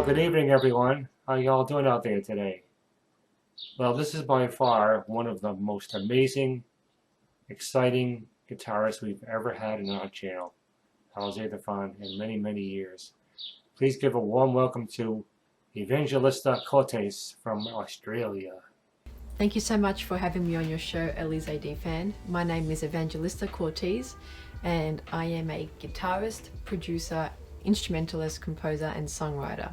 Well, good evening, everyone. How y'all doing out there today? Well, this is by far one of the most amazing, exciting guitarists we've ever had in our channel, Alizee Defan, in many, many years. Please give a warm welcome to Evangelista Kourtes from Australia. Thank you so much for having me on your show, Alizee Defan. My name is Evangelista Kourtes, and I am a guitarist, producer, instrumentalist, composer, and songwriter.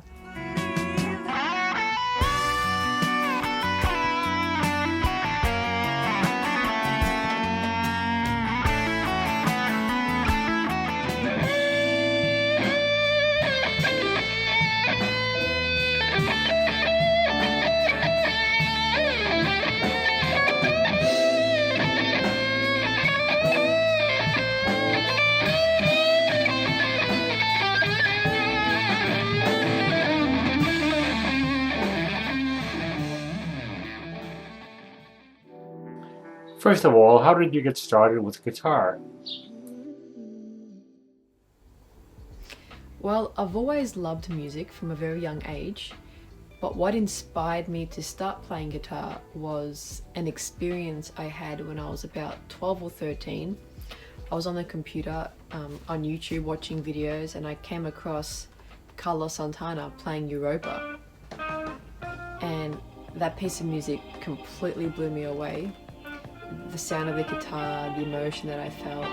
First of all, how did you get started with guitar? Well, I've always loved music from a very young age, but what inspired me to start playing guitar was an experience I had when I was about 12 or 13. I was on the computer on YouTube watching videos, and I came across Santana playing Europa, and that piece of music completely blew me away. The sound of the guitar, the emotion that I felt.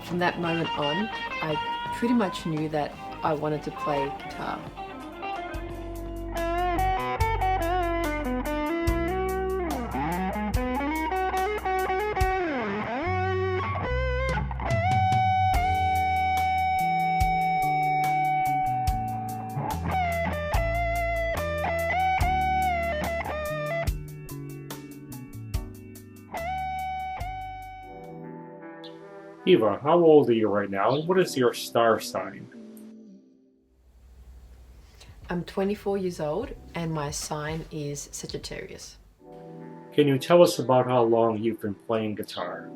From that moment on, I pretty much knew that I wanted to play guitar. Eva, how old are you right now, and what is your star sign? I'm 24 years old, and my sign is Sagittarius. Can you tell us about how long you've been playing guitar?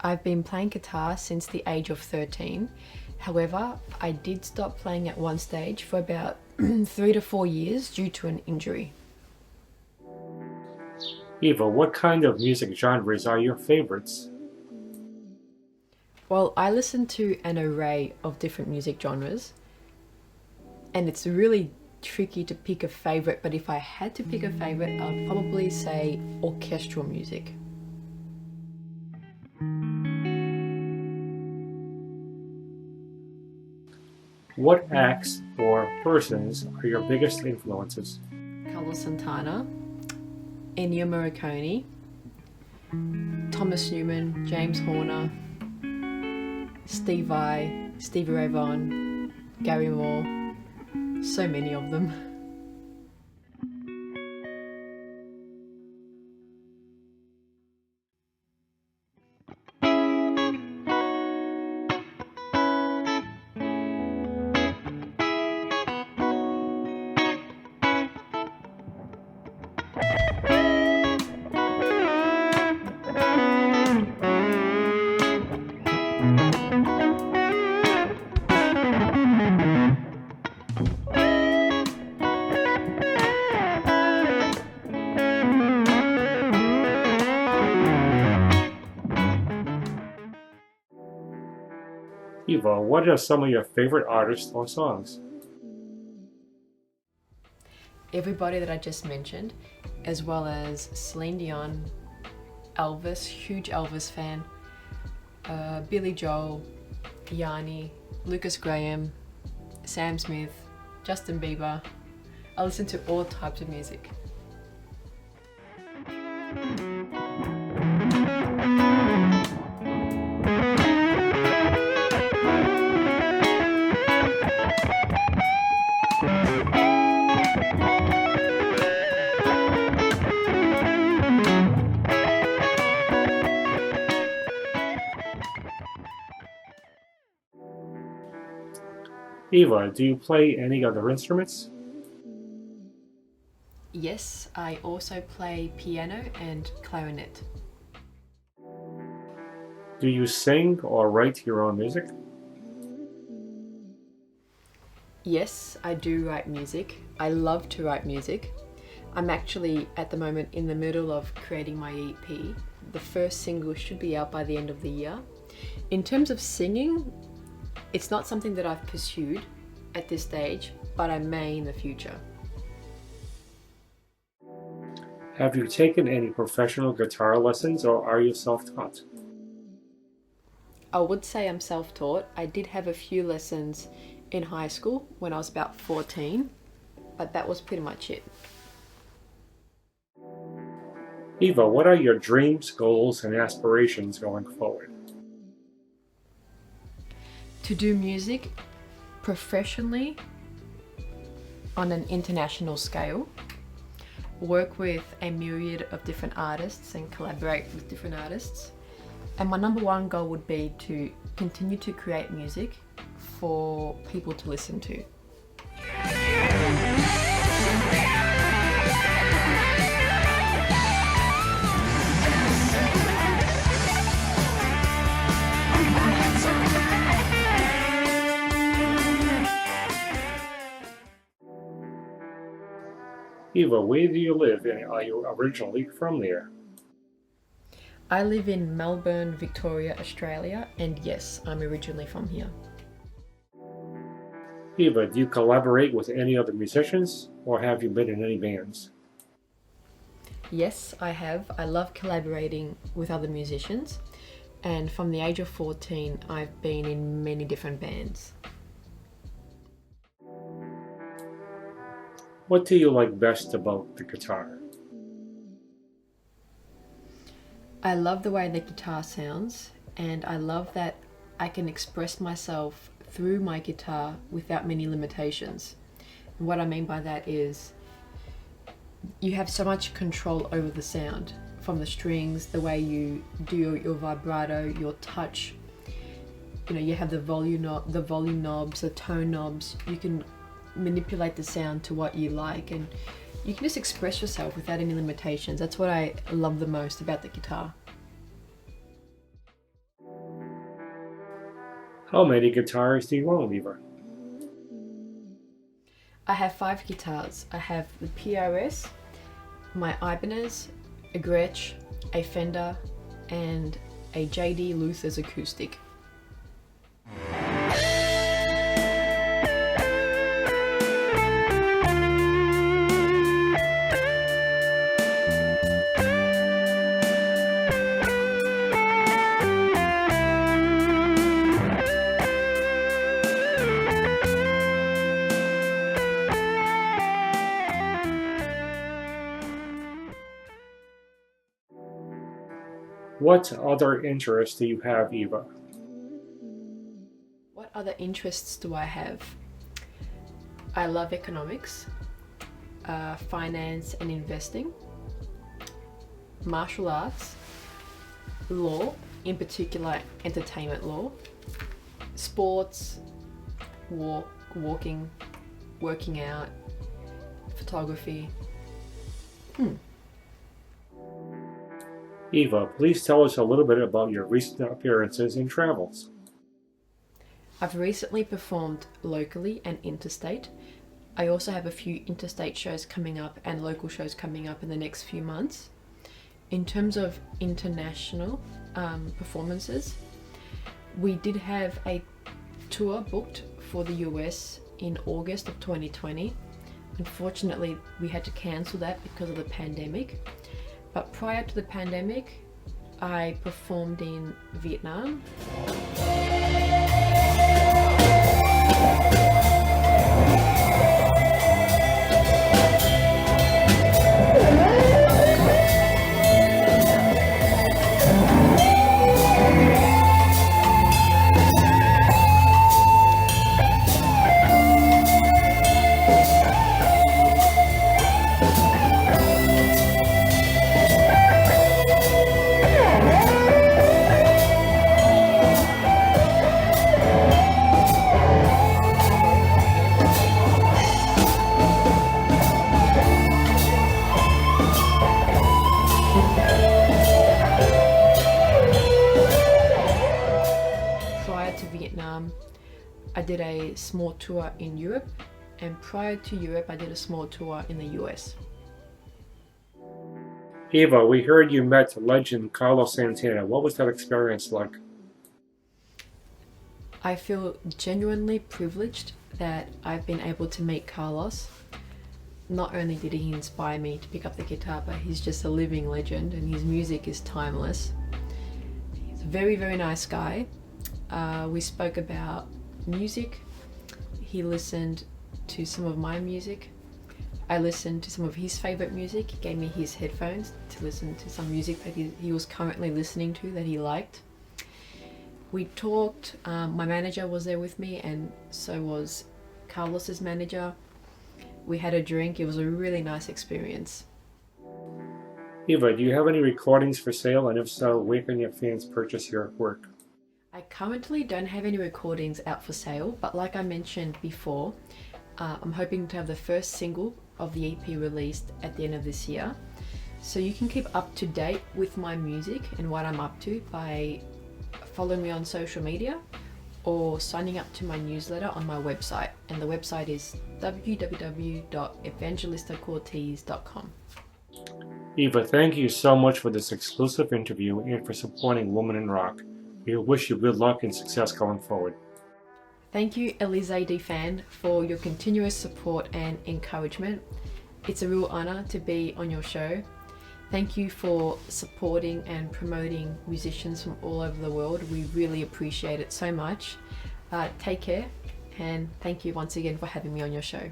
I've been playing guitar since the age of 13. However, I did stop playing at one stage for about 3 to 4 years due to an injury. Eva, what kind of music genres are your favorites? Well, I listen to an array of different music genres, and it's really tricky to pick a favorite, but if I had to pick a favorite, I'd probably say orchestral music. What acts or persons are your biggest influences? Santana, Ennio Morricone, Thomas Newman, James Horner, Stevie Ray Vaughan, Gary Moore, so many of them. Eva, what are some of your favorite artists or songs? Everybody that I just mentioned, as well as Celine Dion, Elvis, huge Elvis fan, Billy Joel, Yanni, Lucas Graham, Sam Smith, Justin Bieber. I listen to all types of music. Eva, do you play any other instruments? Yes, I also play piano and clarinet. Do you sing or write your own music? Yes, I do write music. I love to write music. I'm actually at the moment in the middle of creating my EP. The first single should be out by the end of the year. In terms of singing, it's not something that I've pursued at this stage, but I may in the future. Have you taken any professional guitar lessons or are you self-taught? I would say I'm self-taught. I did have a few lessons in high school when I was about 14, but that was pretty much it. Eva, what are your dreams, goals, and aspirations going forward? To do music professionally on an international scale, work with a myriad of different artists and collaborate with different artists. And my number one goal would be to continue to create music for people to listen to. Eva, where do you live and are you originally from there? I live in Melbourne, Victoria, Australia, and yes, I'm originally from here. Eva, do you collaborate with any other musicians or have you been in any bands? Yes, I have. I love collaborating with other musicians, and from the age of 14, I've been in many different bands. What do you like best about the guitar? I love the way the guitar sounds, and I love that I can express myself through my guitar without many limitations. And what I mean by that is you have so much control over the sound, from the strings, the way you do your vibrato, your touch. You have the volume knobs, the tone knobs. You can manipulate the sound to what you like, and you can just express yourself without any limitations. That's what I love the most about the guitar. How many guitars do you own, Eva? I have 5 guitars. I have the PRS, my Ibanez, a Gretsch, a Fender, and a JD Luther's acoustic. What other interests do you have, Eva? What other interests do I have? I love economics, finance and investing, martial arts, law, in particular entertainment law, sports, walking, working out, photography. Eva, please tell us a little bit about your recent appearances and travels. I've recently performed locally and interstate. I also have a few interstate shows coming up and local shows coming up in the next few months. In terms of international performances, we did have a tour booked for the US in August of 2020. Unfortunately, we had to cancel that because of the pandemic. But prior to the pandemic, I performed in Vietnam. did a small tour in Europe, and prior to Europe, I did a small tour in the US. Eva, we heard you met legend Carlos Santana. What was that experience like? I feel genuinely privileged that I've been able to meet Carlos. Not only did he inspire me to pick up the guitar, but he's just a living legend and his music is timeless. He's a very, very nice guy. We spoke about music. He listened to some of my music. I listened to some of his favorite music. He gave me his headphones to listen to some music that he was currently listening to that he liked. We talked, my manager was there with me and so was Carlos's manager. We had a drink. It was a really nice experience. Eva, do you have any recordings for sale? And if so, where can your fans purchase your work? I currently don't have any recordings out for sale, but like I mentioned before, I'm hoping to have the first single of the EP released at the end of this year. So you can keep up to date with my music and what I'm up to by following me on social media or signing up to my newsletter on my website. And the website is www.evangelistakourtes.com. Eva, thank you so much for this exclusive interview and for supporting Woman in Rock. We wish you good luck and success going forward. Thank you, Alizee Defan, for your continuous support and encouragement. It's a real honor to be on your show. Thank you for supporting and promoting musicians from all over the world. We really appreciate it so much. Take care, and thank you once again for having me on your show.